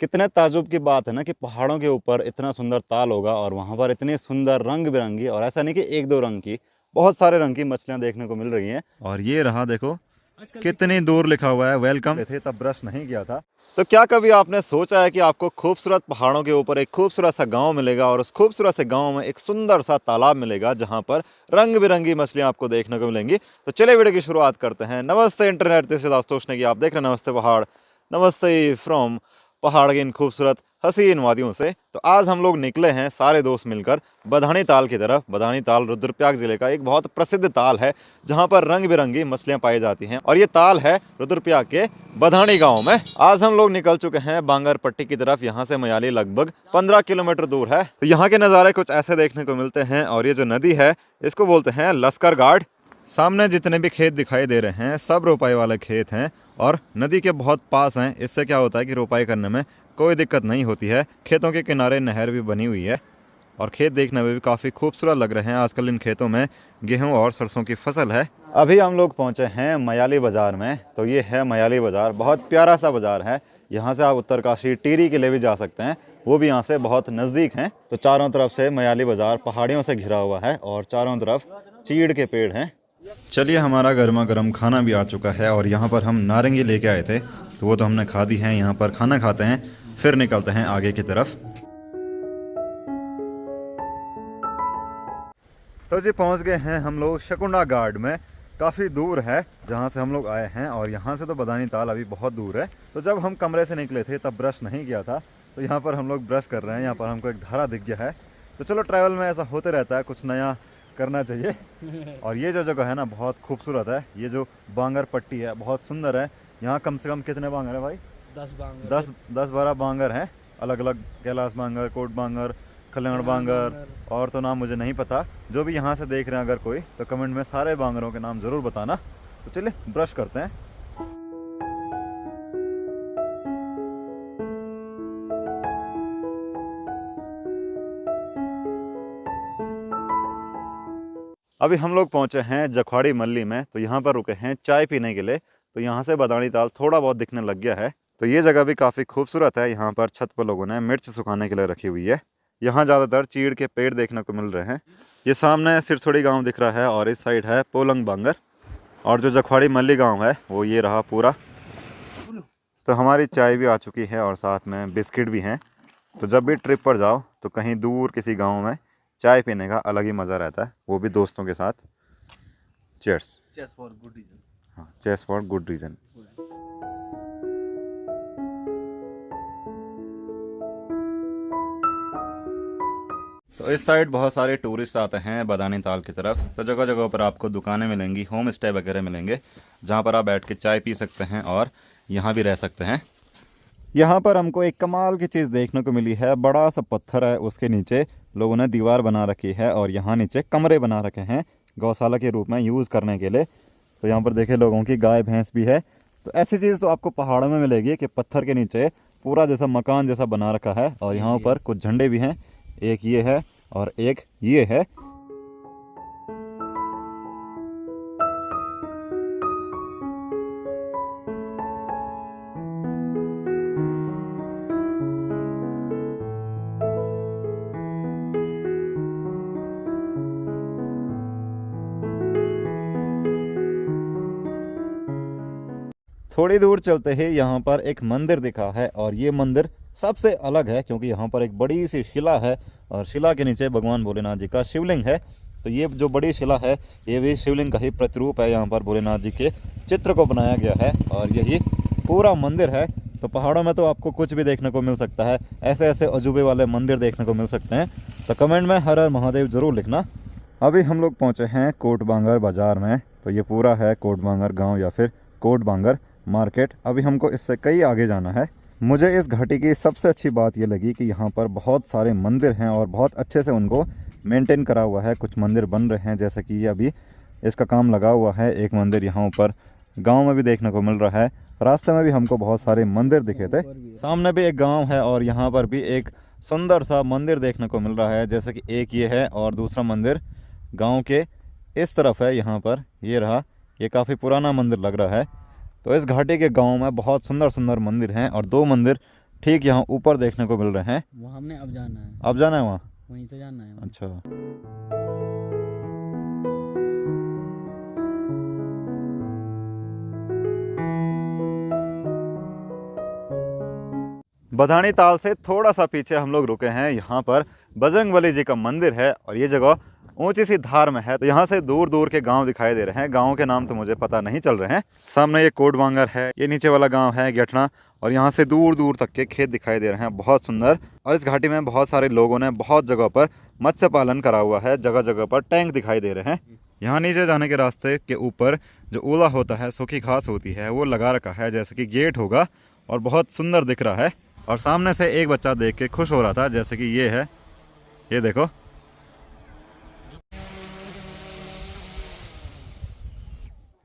कितने ताजुब की बात है ना कि पहाड़ों के ऊपर इतना सुंदर ताल होगा और वहाँ पर इतनी सुंदर रंग बिरंगी, और ऐसा नहीं कि एक दो रंग की, बहुत सारे रंग की मछलियाँ देखने को मिल रही हैं। और ये रहा देखो कितनी दूर लिखा हुआ है वेलकम। थे तब ब्रश नहीं किया था। तो क्या कभी आपने सोचा है कि आपको खूबसूरत पहाड़ों के ऊपर एक खूबसूरत सा गांव मिलेगा और उस खूबसूरत से गांव में एक सुंदर सा तालाब मिलेगा जहां पर रंग बिरंगी मछलियां आपको देखने को मिलेंगी। तो चलिए वीडियो की शुरुआत करते हैं। नमस्ते internet, this is Ashutosh Negi, आप देख रहे हैं नमस्ते पहाड़। नमस्ते फ्रॉम पहाड़ की इन खूबसूरत हसीन वादियों से। तो आज हम लोग निकले हैं सारे दोस्त मिलकर बधानी ताल की तरफ। बधानी ताल रुद्रप्रयाग जिले का एक बहुत प्रसिद्ध ताल है जहां पर रंग बिरंगी मछलियां पाई जाती हैं, और ये ताल है रुद्रप्रयाग के बधानी गांव में। आज हम लोग निकल चुके हैं बांगर पट्टी की तरफ। यहाँ से मयाली लगभग 15 किलोमीटर दूर है। तो यहाँ के नज़ारे कुछ ऐसे देखने को मिलते हैं, और ये जो नदी है इसको बोलते हैं लश्कर घाट। सामने जितने भी खेत दिखाई दे रहे हैं सब रोपाई वाले खेत हैं और नदी के बहुत पास हैं। इससे क्या होता है कि रोपाई करने में कोई दिक्कत नहीं होती है। खेतों के किनारे नहर भी बनी हुई है और खेत देखने में भी काफ़ी खूबसूरत लग रहे हैं। आजकल इन खेतों में गेहूं और सरसों की फसल है। अभी हम लोग पहुंचे हैं मयाली बाज़ार में। तो ये है मयाली बाज़ार, बहुत प्यारा सा बाज़ार है। यहाँ से आप उत्तरकाशी टिहरी के लिए भी जा सकते हैं, वो भी यहाँ से बहुत नज़दीक हैं। तो चारों तरफ से मयाली बाज़ार पहाड़ियों से घिरा हुआ है और चारों तरफ चीड़ के पेड़ हैं। चलिए, हमारा गर्मा गर्म खाना भी आ चुका है और यहाँ पर हम नारंगी लेके आए थे तो वो तो हमने खा दी है। यहाँ पर खाना खाते हैं फिर निकलते हैं आगे की तरफ। तो जी पहुँच गए हैं हम लोग शकुंडा घाट में। काफ़ी दूर है जहाँ से हम लोग आए हैं और यहाँ से तो बदानी ताल अभी बहुत दूर है। तो जब हम कमरे से निकले थे तब ब्रश नहीं किया था, तो यहाँ पर हम लोग ब्रश कर रहे हैं। यहाँ पर हमको एक धारा दिख गया है। तो चलो, ट्रैवल में ऐसा होते रहता है, कुछ नया करना चाहिए। और ये जो जगह है ना बहुत खूबसूरत है। ये जो बांगर पट्टी है बहुत सुंदर है। यहाँ कम से कम कितने बांगर है भाई? 10 बांगर, 10-12 बांगर हैं अलग अलग। कैलाश बांगर, कोट बांगर, कल्याण बांगर, और तो नाम मुझे नहीं पता। जो भी यहाँ से देख रहे हैं अगर कोई, तो कमेंट में सारे बांगरों के नाम ज़रूर बताना। तो चलिए ब्रश करते हैं। अभी हम लोग पहुँचे हैं जखवाड़ी मल्ली में। तो यहाँ पर रुके हैं चाय पीने के लिए। तो यहाँ से बदानी ताल थोड़ा बहुत दिखने लग गया है। तो ये जगह भी काफ़ी खूबसूरत है। यहाँ पर छत पर लोगों ने मिर्च सुखाने के लिए रखी हुई है। यहाँ ज़्यादातर चीड़ के पेड़ देखने को मिल रहे हैं। ये सामने सिरसोड़ी गांव दिख रहा है और इस साइड है पोलंग बांगर। और जो जखवाड़ी मल्ली गांव है वो ये रहा पूरा। तो हमारी चाय भी आ चुकी है और साथ में बिस्किट भी हैं। तो जब भी ट्रिप पर जाओ तो कहीं दूर किसी गांव में चाय पीने का अलग ही मज़ा रहता है, वो भी दोस्तों के साथ। Cheers. Chase for good reason. हाँ, चेस फॉर गुड रीज़न। तो इस साइड बहुत सारे टूरिस्ट आते हैं बदानी ताल की तरफ। तो जगह जगह पर आपको दुकानें मिलेंगी, होम स्टे वगैरह मिलेंगे जहाँ पर आप बैठ के चाय पी सकते हैं और यहाँ भी रह सकते हैं। यहाँ पर हमको एक कमाल की चीज़ देखने को मिली है। बड़ा सा पत्थर है, उसके नीचे लोगों ने दीवार बना रखी है और यहाँ नीचे कमरे बना रखे हैं गौशाला के रूप में यूज़ करने के लिए। तो यहाँ पर देखे लोगों की गाय भैंस भी है। तो ऐसी चीज़ तो आपको पहाड़ों में मिलेगी कि पत्थर के नीचे पूरा जैसा मकान जैसा बना रखा है। और यहाँ पर कुछ झंडे भी हैं, एक ये है और एक ये है। थोड़ी दूर चलते ही यहाँ पर एक मंदिर दिखा है और ये मंदिर सबसे अलग है क्योंकि यहाँ पर एक बड़ी सी शिला है और शिला के नीचे भगवान भोलेनाथ जी का शिवलिंग है। तो ये जो बड़ी शिला है ये भी शिवलिंग का ही प्रतिरूप है। यहाँ पर भोलेनाथ जी के चित्र को बनाया गया है और यही पूरा मंदिर है। तो पहाड़ों में तो आपको कुछ भी देखने को मिल सकता है, ऐसे ऐसे अजूबे वाले मंदिर देखने को मिल सकते हैं। तो कमेंट में हर हर महादेव ज़रूर लिखना। अभी हम लोग पहुँचे हैं कोट बांगर बाज़ार में। तो ये पूरा है कोट बांगर गाँव या फिर कोट बांगर मार्केट। अभी हमको इससे कई आगे जाना है। मुझे इस घाटी की सबसे अच्छी बात ये लगी कि यहाँ पर बहुत सारे मंदिर हैं और बहुत अच्छे से उनको मेंटेन करा हुआ है। कुछ मंदिर बन रहे हैं, जैसे कि ये अभी इसका काम लगा हुआ है। एक मंदिर यहाँ ऊपर गांव में भी देखने को मिल रहा है। रास्ते में भी हमको बहुत सारे मंदिर दिखे थे। सामने भी एक गांव है और यहाँ पर भी एक सुंदर सा मंदिर देखने को मिल रहा है। जैसे कि एक ये है और दूसरा मंदिर गाँव के इस तरफ है। यहाँ पर ये रहा, ये काफ़ी पुराना मंदिर लग रहा है। तो इस घाटी के गांव में बहुत सुंदर सुंदर मंदिर हैं और दो मंदिर ठीक यहाँ ऊपर देखने को मिल रहे हैं। वो हमने अब जाना है, अब जाना है वहाँ? वहीं तो जाना है। अच्छा। बधानी ताल से थोड़ा सा पीछे हम लोग रुके हैं। यहाँ पर बजरंगबली जी का मंदिर है और ये जगह ऊंची सी धार में है। तो यहाँ से दूर दूर के गांव दिखाई दे रहे हैं। गांव के नाम तो मुझे पता नहीं चल रहे हैं। सामने ये कोटवांगर है, ये नीचे वाला गांव है गेठना, और यहाँ से दूर दूर तक के खेत दिखाई दे रहे हैं, बहुत सुंदर। और इस घाटी में बहुत सारे लोगों ने बहुत जगह पर मत्स्य पालन करा हुआ है। जगह जगह पर टैंक दिखाई दे रहे हैं। यहाँ नीचे जाने के रास्ते के ऊपर जो ओला होता है, सूखी घास होती है, वो लगा रखा है जैसे कि गेट होगा, और बहुत सुंदर दिख रहा है। और सामने से एक बच्चा देख के खुश हो रहा था, जैसे कि ये है, ये देखो।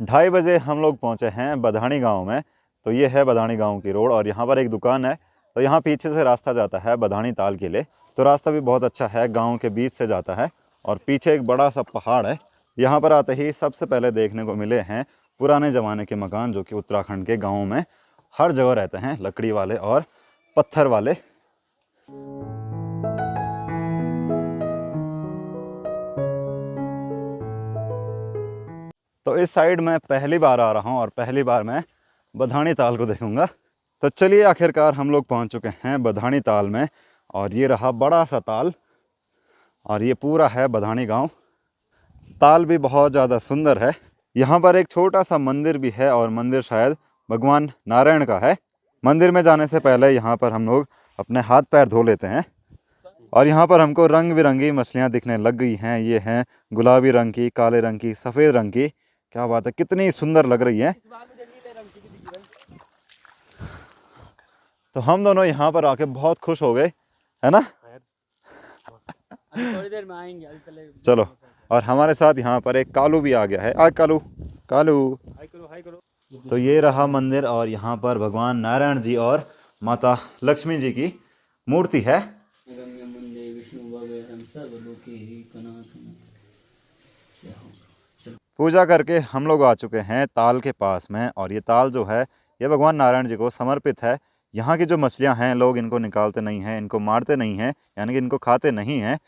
ढाई बजे हम लोग पहुंचे हैं बधानी गांव में। तो ये है बधानी गांव की रोड और यहाँ पर एक दुकान है। तो यहाँ पीछे से रास्ता जाता है बधानी ताल के लिए। तो रास्ता भी बहुत अच्छा है, गांव के बीच से जाता है और पीछे एक बड़ा सा पहाड़ है। यहाँ पर आते ही सबसे पहले देखने को मिले हैं पुराने ज़माने के मकान, जो कि उत्तराखंड के गाँव में हर जगह रहते हैं, लकड़ी वाले और पत्थर वाले। तो इस साइड में पहली बार आ रहा हूँ और पहली बार मैं बधानी ताल को देखूंगा। तो चलिए, आखिरकार हम लोग पहुँच चुके हैं बधानी ताल में। और ये रहा बड़ा सा ताल और ये पूरा है बधानी गांव। ताल भी बहुत ज़्यादा सुंदर है। यहाँ पर एक छोटा सा मंदिर भी है और मंदिर शायद भगवान नारायण का है। मंदिर में जाने से पहले यहाँ पर हम लोग अपने हाथ पैर धो लेते हैं। और यहाँ पर हमको रंग बिरंगी मछलियाँ दिखने लग गई हैं। ये हैं गुलाबी रंग की, काले रंग की, सफ़ेद रंग की। क्या बात है, कितनी सुंदर लग रही है। तो हम दोनों यहाँ पर आके बहुत खुश हो गए, है ना? थोड़ी देर में आएंगे, अभी पहले चलो। और हमारे साथ यहाँ पर एक कालू भी आ गया है। आज कालू, कालू। हाय करो। तो ये रहा मंदिर और यहाँ पर भगवान नारायण जी और माता लक्ष्मी जी की मूर्ति है। पूजा करके हम लोग आ चुके हैं ताल के पास में। और ये ताल जो है, ये भगवान नारायण जी को समर्पित है। यहाँ की जो मछलियाँ हैं, लोग इनको निकालते नहीं हैं, इनको मारते नहीं हैं, यानी कि इनको खाते नहीं हैं।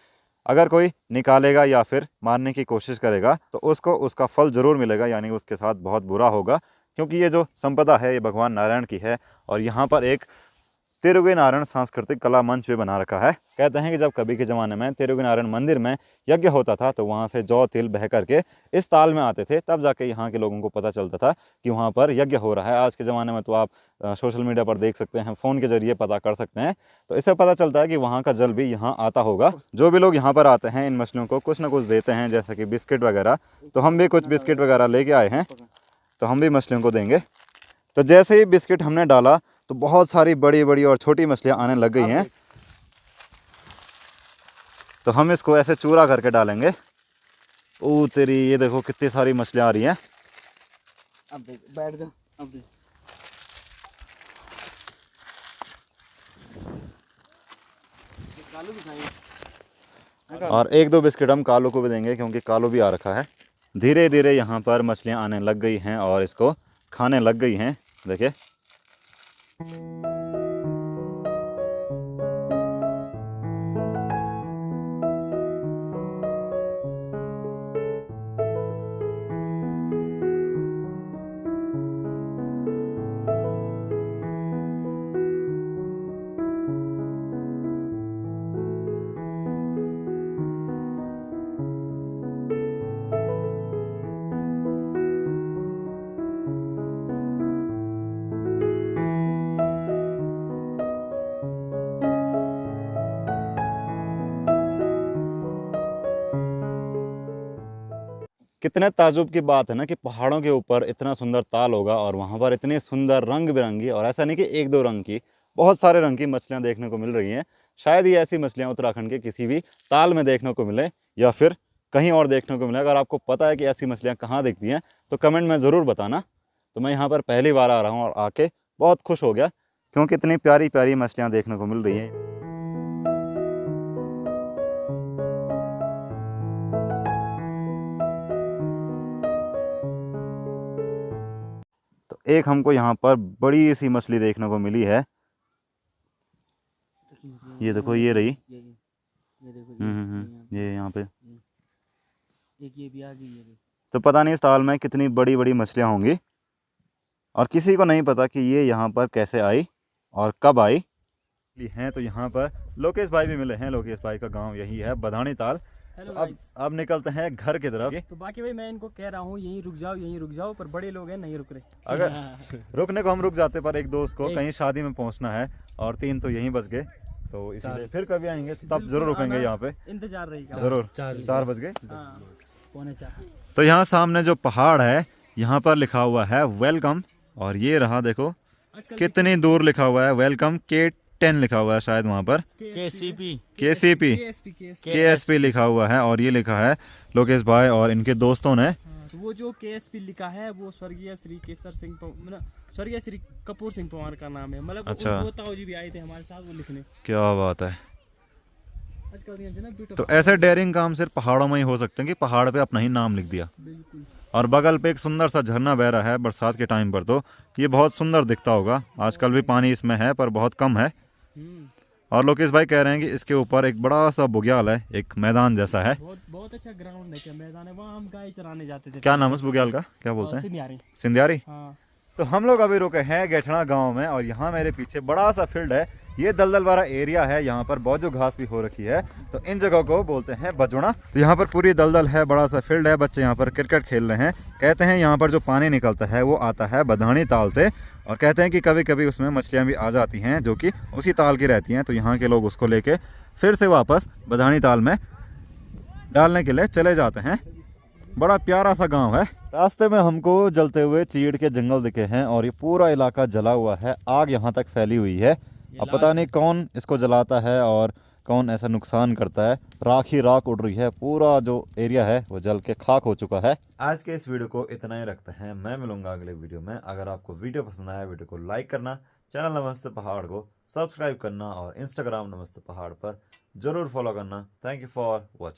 अगर कोई निकालेगा या फिर मारने की कोशिश करेगा तो उसको उसका फल ज़रूर मिलेगा, यानी उसके साथ बहुत बुरा होगा, क्योंकि ये जो संपदा है ये भगवान नारायण की है। और यहाँ पर एक तिरुगी नारायण सांस्कृतिक कला मंच भी बना रखा है। कहते हैं कि जब कभी के ज़माने में तिरुगी नारायण मंदिर में यज्ञ होता था तो वहाँ से जौ तिल बह करके इस ताल में आते थे, तब जाके यहाँ के लोगों को पता चलता था कि वहाँ पर यज्ञ हो रहा है। आज के ज़माने में तो आप सोशल मीडिया पर देख सकते हैं, फ़ोन के जरिए पता कर सकते हैं। तो इससे पता चलता है कि वहाँ का जल भी यहाँ आता होगा। जो भी लोग यहाँ पर आते हैं, इन मछलियों को कुछ ना कुछ देते हैं, जैसे कि बिस्किट वगैरह। तो हम भी कुछ बिस्किट वगैरह लेके आए हैं, तो हम भी मछलियों को देंगे। तो जैसे ही बिस्किट हमने डाला तो बहुत सारी बड़ी बड़ी और छोटी मछलियाँ आने लग गई हैं। तो हम इसको ऐसे चूरा करके डालेंगे। ओ तेरी, ये देखो कितनी सारी मछलियाँ आ रही हैं। अब देख, बैठ जा। अब देख, कालू भी खाएंगे। और एक दो बिस्किट हम कालू को भी देंगे, क्योंकि कालू भी आ रखा है। धीरे धीरे यहाँ पर मछलियाँ आने लग गई हैं और इसको खाने लग गई हैं। देखिए, कितने ताजुब की बात है ना कि पहाड़ों के ऊपर इतना सुंदर ताल होगा और वहाँ पर इतनी सुंदर रंग बिरंगी, और ऐसा नहीं कि एक दो रंग की, बहुत सारे रंग की मछलियाँ देखने को मिल रही हैं। शायद ये ऐसी मछलियाँ उत्तराखंड के किसी भी ताल में देखने को मिले या फिर कहीं और देखने को मिले। अगर आपको पता है कि ऐसी मछलियाँ कहाँ दिखती हैं तो कमेंट में ज़रूर बताना। तो मैं यहाँ पर पहली बार आ रहा हूँ और आके बहुत खुश हो गया, क्योंकि इतनी प्यारी प्यारी मछलियाँ देखने को मिल रही हैं। तो एक हमको यहाँ पर बड़ी सी मछली देखने को मिली है। ये देखो ये रही। ये देखो ये यहाँ पे। एक ये भी आ गई ये भी। तो पता नहीं इस ताल में कितनी बड़ी बड़ी मछलियाँ होंगी और किसी को नहीं पता कि ये यहाँ पर कैसे आई और कब आई हैं। तो यहाँ पर लोकेश भाई भी मिले हैं। लोकेश भाई का गांव यही है बधानी ताल। हेलो तो अब निकलते हैं घर की तरफ। तो बाकी भाई मैं इनको कह रहा हूँ यहीं रुक जाओ पर बड़े लोग हैं नहीं रुक रहे। अगर रुकने को हम रुक जाते पर एक दोस्त को कहीं शादी में पहुंचना है और 3 तो यहीं बच गए, तो इसलिए फिर कभी आएंगे तब जरूर रुकेंगे यहाँ पे। इंतजार रहेगा जरूर 4 बज गए। पौने 4। तो यहाँ सामने जो पहाड़ है यहाँ पर लिखा हुआ है वेलकम, और ये रहा देखो कितनी दूर लिखा हुआ है वेलकम। K10 लिखा हुआ है शायद वहाँ पर। KSP लिखा हुआ है और ये लिखा है लोकेश भाई और इनके दोस्तों ने। तो वो जो KSP लिखा है वो स्वर्गीय श्री केसर सिंह स्वर्गीय श्री कपूर सिंह पवार का नाम है। मतलब अच्छा। वो ताऊ जी भी आए थे हमारे साथ वो लिखने। क्या बात है। आजकल तो ऐसे डेयरिंग काम सिर्फ पहाड़ों में ही हो सकते हैं कि पहाड़ पे अपना ही नाम लिख दिया। बिल्कुल। और बगल पे एक सुंदर सा झरना बह रहा है बरसात के टाइम पर, तो ये बहुत सुंदर दिखता होगा। आजकल भी पानी इसमें है पर बहुत कम है। और लोकेश भाई कह रहे हैं कि इसके ऊपर एक बड़ा सा बुग्याल है, एक मैदान जैसा है। बहुत अच्छा ग्राउंड है, क्या मैदान है, वहाँ हम गाय चराने जाते थे। क्या नाम है उस बुग्याल का, क्या बोलते हैं? सिंधियारी। सिंधियारी। हाँ। तो हम लोग अभी रुके हैं गेठना गांव में और यहाँ मेरे पीछे बड़ा सा फील्ड है। ये दलदल वाला एरिया है, यहाँ पर बहुत जो घास भी हो रखी है, तो इन जगहों को बोलते हैं बजुड़ा। तो यहाँ पर पूरी दलदल है, बड़ा सा फील्ड है, बच्चे यहाँ पर क्रिकेट खेल रहे हैं। कहते हैं यहाँ पर जो पानी निकलता है वो आता है बधानी ताल से, और कहते हैं कि कभी कभी उसमें मछलियाँ भी आ जाती हैं जो कि उसी ताल की रहती हैं। तो यहाँ के लोग उसको लेके फिर से वापस बधानी ताल में डालने के लिए चले जाते हैं। बड़ा प्यारा सा गांव है। रास्ते में हमको जलते हुए चीड़ के जंगल दिखे हैं और ये पूरा इलाका जला हुआ है, आग यहाँ तक फैली हुई है। अब पता नहीं कौन इसको जलाता है और कौन ऐसा नुकसान करता है। राख ही राख उड़ रही है, पूरा जो एरिया है वो जल के खाक हो चुका है। आज के इस वीडियो को इतना ही रखते हैं, मैं मिलूंगा अगले वीडियो में। अगर आपको वीडियो पसंद आया वीडियो को लाइक करना, चैनल नमस्ते पहाड़ को सब्सक्राइब करना और इंस्टाग्राम नमस्ते पहाड़ पर जरूर फॉलो करना। Thank you for watching.